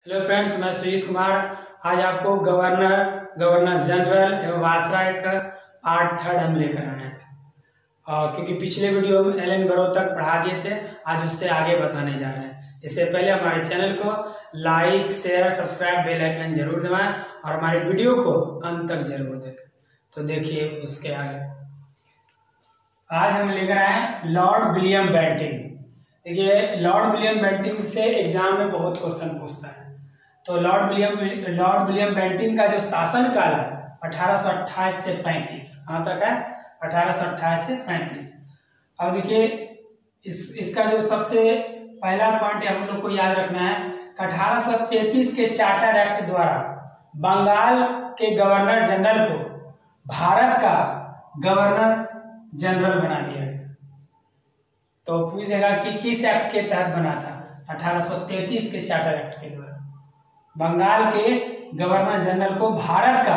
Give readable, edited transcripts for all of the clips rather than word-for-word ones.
Hello friends, मैं सुजीत कुमार आज आपको गवर्नर जनरल एवं वायसराय का पार्ट 3 हम लेकर आए हैं। क्योंकि पिछले वीडियो में एलन बरो तक पढ़ा दिए थे, आज उससे आगे बताने जा रहे हैं। इससे पहले हमारे चैनल को like, share, subscribe, bell icon जरूर दबाएं और हमारे वीडियो को अंत तक जरूर देखें। तो देखिए उसके आगे आज हम लेकर आए हैं लॉर्ड विलियम बेंटिंक। देखिए, लॉर्ड विलियम बेंटिंक से एग्जाम में बहुत क्वेश्चन पूछता है। तो लॉर्ड विलियम बेंटिंक का जो शासन काल है 1828 से 35, कहाँ तक है? 1828 से 35। अब देखिए इसका जो सबसे पहला पॉइंट हम लोग को याद रखना है कि 1833 के चार्टर एक्ट द्वारा बंगाल के गवर्नर जनरल को भारत का गवर्नर जनरल बना दिया गया। तो पूछेगा कि किस एक्ट के तहत बना था? 1833 के चार्टर एक्ट के द्वारा बंगाल के गवर्नर जनरल को भारत का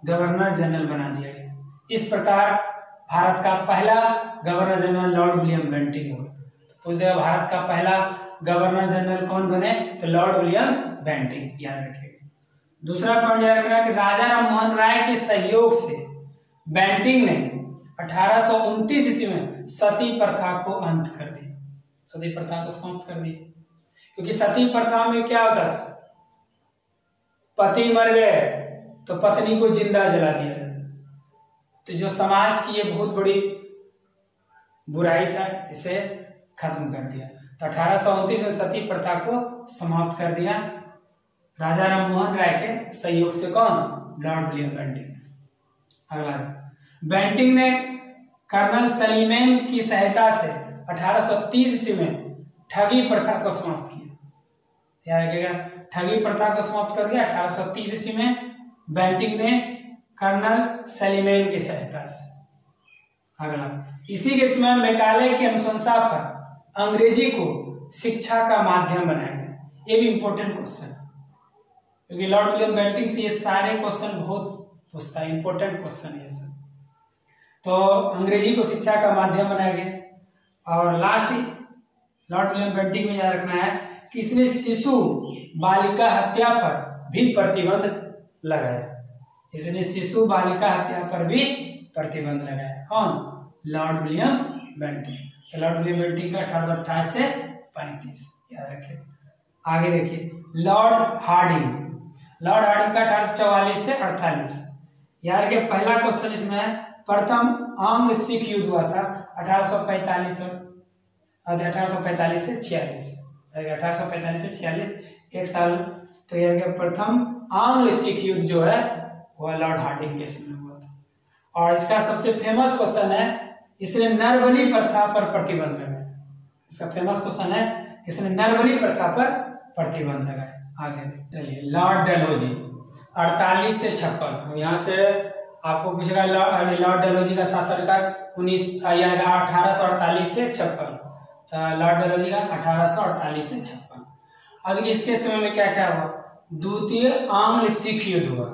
गवर्नर जनरल बना दिया गया। इस प्रकार भारत का पहला governor general Lord William Bentinck हुआ। तो पूछेगा भारत का पहला गवर्नर जनरल कौन बने? तो लॉर्ड विलियम बेंटिंक, याद रखिएगा। दूसरा पॉइंट याद रखना कि राजा राममोहन राय के सहयोग से बेंटिंक ने 1829 ईस्वी में सती प्रथा को अंत कर दिया। सती प्रथा को समाप्त कर दिया, क्योंकि सती प्रथा में क्या होता था? पति मर गए तो पत्नी को जिंदा जला दिया। तो जो समाज की ये बहुत बड़ी बुराई था, इसे खत्म कर दिया। तो 1829 में सती प्रथा को समाप्त कर दिया राजा राममोहन राय के सहयोग से। कौन? Lord William Bentinck. अगला, बेंटिंक ने कर्नल सलीमैन की सहायता से 1830 ईस्वी में ठगी प्रथा को समाप्त किया। याद रखिएगा, ठगी प्रथा को समाप्त कर दिया 1830 ईस्वी में बेंटिंक ने कर्नल सलीमैन की सहायता से। अगला, इसी के समय मैकाले की अनुशंसा पर अंग्रेजी को शिक्षा का माध्यम बनाया गया। ये भी इंपॉर्टेंट क्वेश्चन है, क्योंकि लॉर्ड विलियम बेंटिंक से ये सारे क्वेश्चन बहुत पूछता है, इंपॉर्टेंट क्वेश्चन है सब। तो अंग्रेजी को शिक्षा का माध्यम बनाया गया। और लास्ट लॉर्ड विलियम बेंटिंक में याद रखना है कि इसने शिशु बालिका हत्या पर भी प्रतिबंध लगाया। इसने शिशु बालिका हत्या पर भी प्रतिबंध लगाया। कौन? Lord William Bentinck. तो लॉर्ड विलियम बेंटिंक का 1828 से 35, याद रखिए। आगे देखिए, लॉर्ड हार्डिंग का 1844 से 48। यार के पहला क्वेश्चन इसमें है, प्रथम आंग्ल सिख युद्ध हुआ था 1845 से 46। 1845 से 46 एक साल। तो यह प्रथम आंग्ल सिख युद्ध जो है वह लॉर्ड हार्डिंग के समय हुआ था। और इसका सबसे फेमस क्वेश्चन है, इसने नरबली प्रथा पर प्रतिबंध लगाया। इसका फेमस क्वेश्चन है, इसने नरबली प्रथा पर प्रतिबंध लगाया। आगे चलिए, लॉर्ड डलहौजी 48 से 56। यहाँ से आपको पूछेगा लॉर्ड डलहौजी का शासनकाल 1848 से 56। तो लॉर्ड डलहौजी का 1848 से 56। और देखिए इसके समय में क्या क्या हुआ? द्वितीय आंग्ल सिख युद्ध हुआ।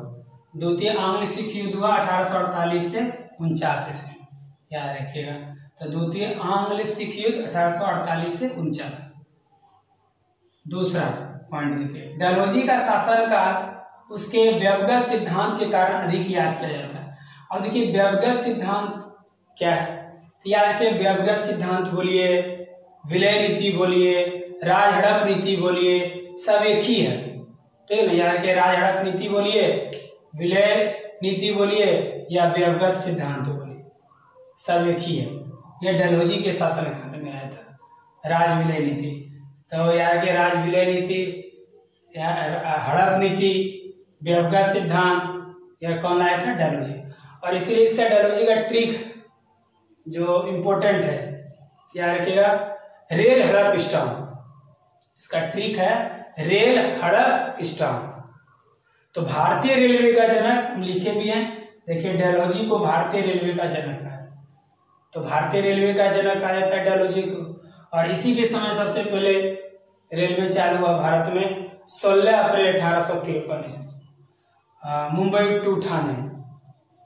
द्वितीय आंग्ल सिख युद्ध हुआ 1848 से 49 ईस्वी, याद रखिएगा। तो द्वितीय आंग्ल सिख युद्ध 1848 से 49। दूसरा पॉइंट देखिए, डलहौजी का शासनकाल उसके व्यवगत सिद्धांत के कारण अधिक याद किया जाता है। और देखिए व्यवगत सिद्धांत क्या है? तो याद रखिए, व्यवगत सिद्धांत बोलिए, विलय नीति बोलिए, राज हड़प नीति बोलिए, सब एक ही है, ठीक है ना? याद रखिए, राज हड़प नीति बोलिए, विलय नीति बोलिए या व्यवगत सिद्धांत बोलिए, सब एक ही है। यह डलहौजी के शासनकाल में आया था, राज विलय नीति। तो याद रखिए, राज विलय नीति, हड़प नीति, व्यवगत सिद्धांत, यह कौन आया था? डलहौजी। और इसलिए इसका डलहौजी का ट्रिक जो इम्पोर्टेंट है, याद रखिएगा, रेल हड़प स्टाम्प। इसका ट्रिक है रेल हड़प स्टाम्प। तो भारतीय रेलवे का जनक हम लिखे भी हैं, देखिए डलहौजी को भारतीय रेलवे का जनक है। तो भारतीय रेलवे का जनक कहा जाता है डलहौजी को। और इसी के समय सबसे पहले रेलवे चालू हुआ भारत में 16 अप्रैल 1853 ईस्वी। मुंबई टू ठाणे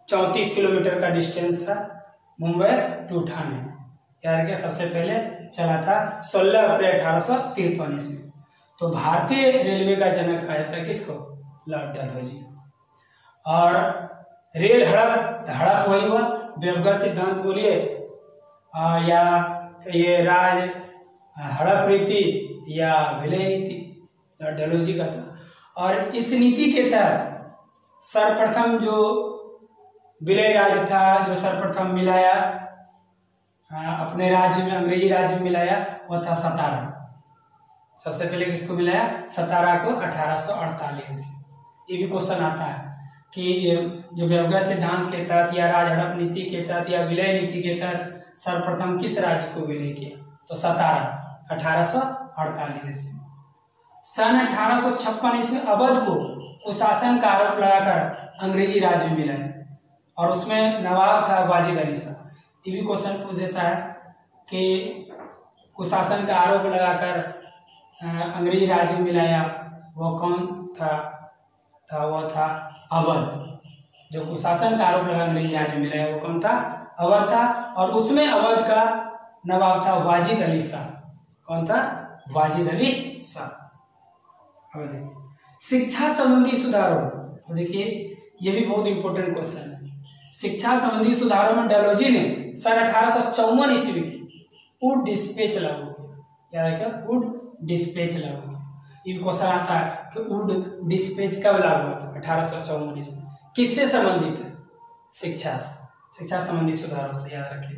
34 किलोमीटर का डिस्टेंस था, मुंबई टू ठाणे। यार के सबसे पहले चला था 16 अप्रैल 1853 ईस्वी। तो भारतीय रेलवे का जनक कहा जाता है किसको? लॉर्ड डलहौजी। और रेल हड़प वही हुआ, व्यवगत सिद्धांत बोलिए या ये राज हड़प नीति या विलय नीति, लॉर्ड डलहौजी का था। और इस नीति के तहत सर्वप्रथम जो विलय राज्य था, जो सर्वप्रथम मिलाया अपने राज्य में, अंग्रेजी राज्य में मिलाया, वो था सतारा। सबसे पहले किसको मिलाया? सतारा को 1848। ये भी क्वेश्चन आता है कि जो व्यवगत सिद्धांत के तहत या राज हड़प नीति के तहत या विलय नीति के तहत सर्वप्रथम किस राज्य को विलय किया? तो सतारा, 1848 ईस्वी। सन 1856 ईस्वी अवध को कुशासन का आरोप लगाकर अंग्रेजी राज्य में मिलाया और उसमें नवाब था वाजिद अली शाह। ये भी क्वेश्चन पूछ देता है कि कुशासन का आरोप लगाकर अंग्रेजी राज्य में मिलाया, वो कौन था? वो था अवध। जो कुशासन का आरोप लगा अंग्रेजी राज्य में मिलाया वो कौन था? अवध था। और उसमें अवध का नवाब था वाजिद अली शाह। कौन था? वाजिद अली शाह। अब देखिए शिक्षा संबंधी सुधारों, देखिए ये भी बहुत इंपॉर्टेंट क्वेश्चन है। शिक्षा संबंधी सुधारों में डलहौजी ने सन 1854 ईस्वी की वुड डिस्पैच लागू किया। याद रखिए, वुड डिस्पैच लागू किया। ये क्वेश्चन आता है कि वुड डिस्पैच कब लागू हुआ था? 1854 ईस्वी। किससे संबंधित है? शिक्षा संबंधी सुधारों से, याद रखिए।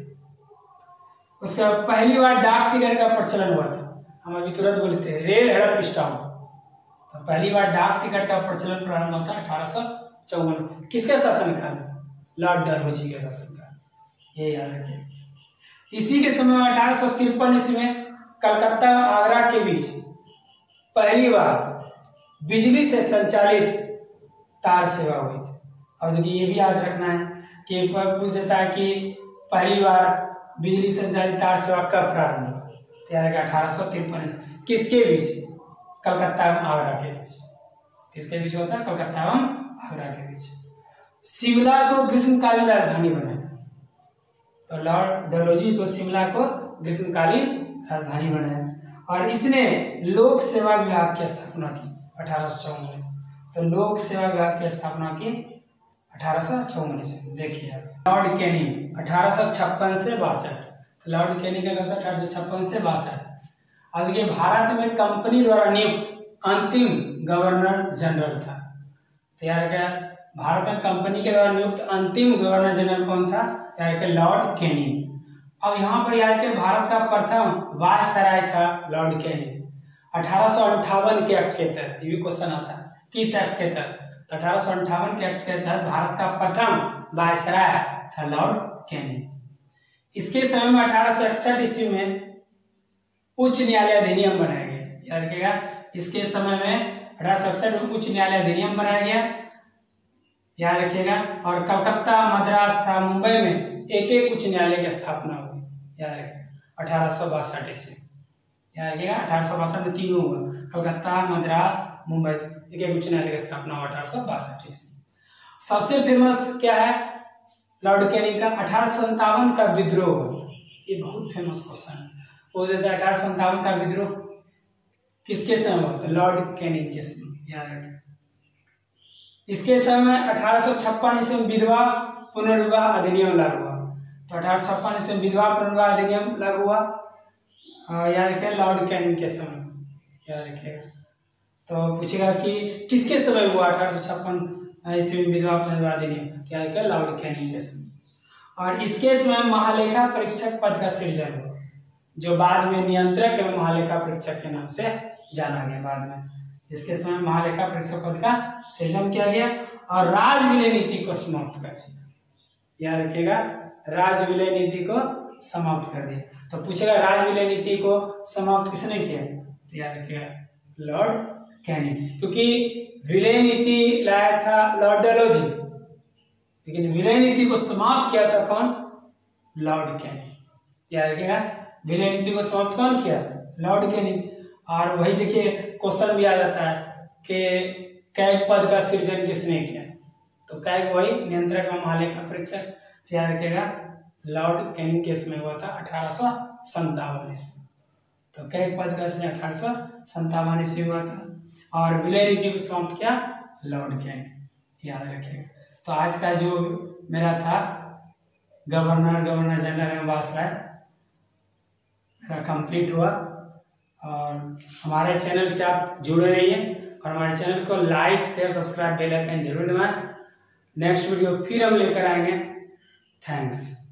उसका पहली बार डाक टिकट का प्रचलन हुआ था। हम अभी तुरंत बोलते हैं रेल हड़प स्टाम्प। तो पहली बार डाक टिकट का प्रचलन प्रारंभ हुआ था 1854। किसके शासनकाल में? लॉर्ड डलहौजी के शासनकाल, ये याद रखिए। इसी के समय में 1853 ईस्वी में कलकत्ता और आगरा के बीच पहली बार बिजली से संचालित तार सेवा हुई थी। अब देखिए ये भी याद रखना है कि पूछ देता है कि पहली बार बिजली संचालित तार सेवा कब प्रारंभ हुआ? तो याद रखिए 1853। किसके बीच? कलकत्ता एवं आगरा के बीच। किसके बीच होता है? कलकत्ता एवं आगरा के बीच। शिमला को ग्रीष्मकालीन राजधानी बनाया। तो लॉर्ड डलहौजी तो शिमला को ग्रीष्मकालीन राजधानी बनाया और इसने लोक सेवा विभाग की स्थापना की 1854 में। तो लोक सेवा विभाग की स्थापना की 1854 से। देखिए लॉर्ड कैनिंग 1856 से 62। तो लॉर्ड कैनिंग का 1856 से 62। अब देखिए भारत में कंपनी द्वारा नियुक्त अंतिम गवर्नर जनरल था। तो यार क्या भारत में कंपनी के द्वारा नियुक्त अंतिम गवर्नर जनरल कौन था? यार के लॉर्ड कैनिंग। अब यहाँ पर यार के भारत का प्रथम वायसराय था लॉर्ड कैनिंग। 1858 के एक्ट के तहत, ये भी क्वेश्चन आता है किस एक्ट के तहत? तो 1858 के एक्ट के तहत भारत का प्रथम वायसराय था लॉर्ड कैनिंग। इसके समय में 1861 ईस्वी में उच्च न्यायालय अधिनियम बनाया गया। याद रखिएगा, इसके समय में 1861 में उच्च न्यायालय अधिनियम बनाया गया, याद रखिएगा। और कलकत्ता, मद्रास था मुंबई में एक एक उच्च न्यायालय की स्थापना हुई। याद रखिएगा 1862 ईस्वी। याद रखिएगा 1862 में तीनों हुआ, कलकत्ता, मद्रास, मुंबई, एक एक उच्च न्यायालय की स्थापना हुआ 1862 ईस्वी। सबसे फेमस क्या है लॉर्ड कैनिंग का? 1857 का विद्रोह। ये बहुत फेमस क्वेश्चन है। वो देता है 1857 का विद्रोह किसके समय हुआ था? लॉर्ड कैनिंग के समय। याद रखें। इसके समय 1856 ईस्वी में विधवा पुनर्विवाह अधिनियम लागू हुआ। तो 1856 ईस्वी में विधवा पुनर्विवाह अधिनियम लागू हुआ, याद रखें, लॉर्ड कैनिंग के समय। याद रखिएगा। तो पूछेगा कि किसके समय हुआ 1856 ईस्वी में विधवा पुनर्विवाह अधिनियम? याद रखें, लॉर्ड कैनिंग के समय। और इसके समय महालेखा परीक्षक पद का सृजन हुआ, जो बाद में नियंत्रक एवं महालेखा परीक्षक के नाम से जाना गया। बाद में इसके समय महालेखा परीक्षक पद का सृजन किया गया और राज विलय नीति को समाप्त कर दिया। याद रखिएगा, राज विलय नीति को समाप्त कर दिया। तो पूछेगा राज विलय नीति को समाप्त किसने किया? तो याद रखिएगा लॉर्ड कैनिंग, क्योंकि विलय नीति लाया था लॉर्ड डलहौजी, लेकिन विलय नीति को समाप्त किया था कौन? Lord Canning. याद रखिएगा, विलय नीति को समाप्त कौन किया? Lord Canning. और वही देखिए क्वेश्चन भी आ जाता है कि कैग पद का सृजन किसने किया? तो कैग वही नियंत्रक व महालेखा परीक्षक। याद रखिएगा लॉर्ड कैनिंग के समय हुआ था 1857 ईस्वी। तो कई पद का रचना 1857 ईस्वी हुआ था। और विलय नीति को समाप्त किया लॉर्ड के ने, याद रखिएगा। तो आज का जो मेरा था गवर्नर जनरल एवं वायसराय मेरा कंप्लीट हुआ। और हमारे चैनल से आप जुड़े रहिए और हमारे चैनल को like share subscribe bell icon जरूर दबाएं। नेक्स्ट वीडियो फिर हम लेकर आएंगे। थैंक्स।